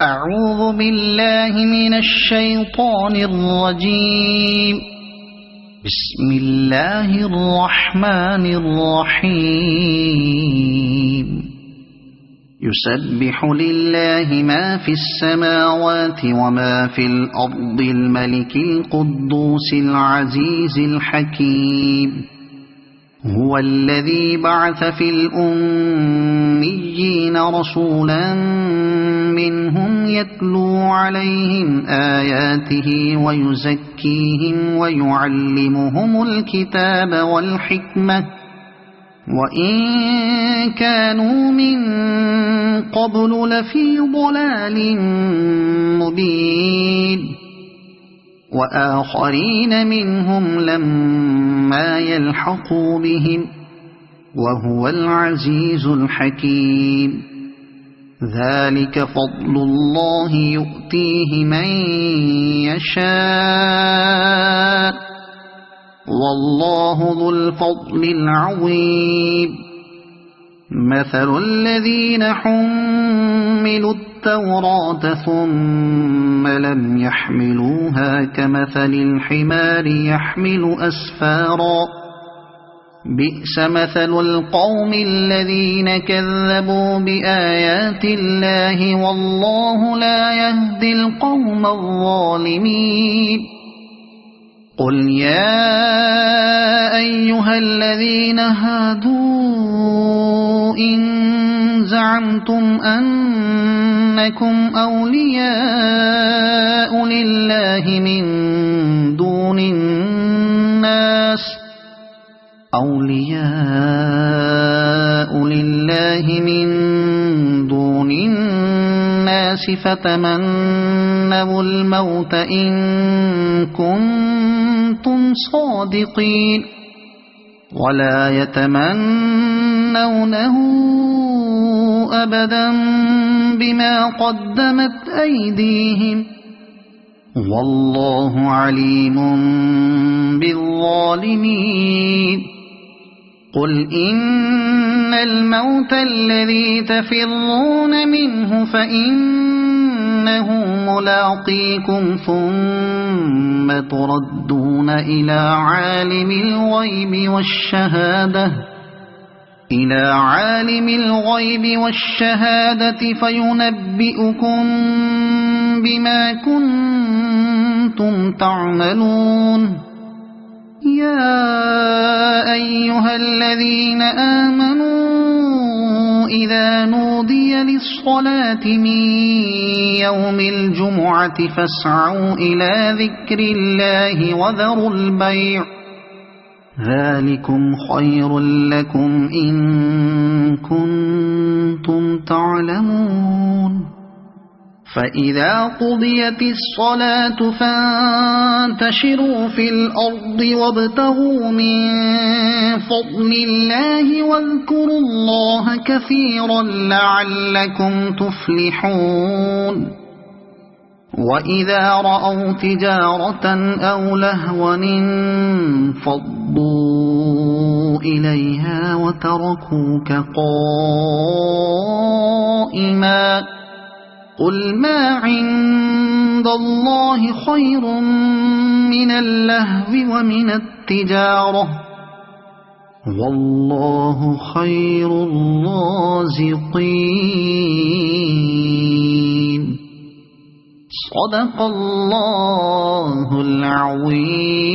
أعوذ بالله من الشيطان الرجيم. بسم الله الرحمن الرحيم. يسبح لله ما في السماوات وما في الأرض الملك القدوس العزيز الحكيم. هو الذي بعث في الأميين رسولا منهم يتلو عليهم آياته ويزكيهم ويعلمهم الكتاب والحكمة وإن كانوا من قبل لفي ضلال مبين وآخرين منهم لما يلحقوا بهم وهو العزيز الحكيم. ذلك فضل الله يؤتيه من يشاء والله ذو الفضل العظيم. مثل الذين حملوا التوراة ثم لم يحملوها كمثل الحمار يحمل أسفارا بئس مثل القوم الذين كذبوا بآيات الله والله لا يهدي القوم الظالمين. قل يا أيها الذين هادوا إن زعمتم أنكم أولياء لله من دون الناس فتمنوا الموت إن كنتم صادقين ولا يتمنونه أبدا بما قدمت أيديهم والله عليم بالظالمين. قل إن الموت الذي تفرون منه فإنه ملاقيكم ثم تردون إلى عالم الغيب والشهادة فينبئكم بما كنتم تعملون. يا أيها الذين آمنوا إذا نودي للصلاة من يوم الجمعة فاسعوا إلى ذكر الله وذروا البيع ذلكم خير لكم إن كنتم تعلمون. فإذا قضيت الصلاة فانتشروا في الأرض وابتغوا من فضل الله واذكروا الله كثيرا لعلكم تفلحون. وإذا رأوا تجارة أو لهوا انفضوا إليها وتركوك قائما قل ما عند الله خير من اللهو ومن التجارة والله خير الرازقين. صدق الله العظيم.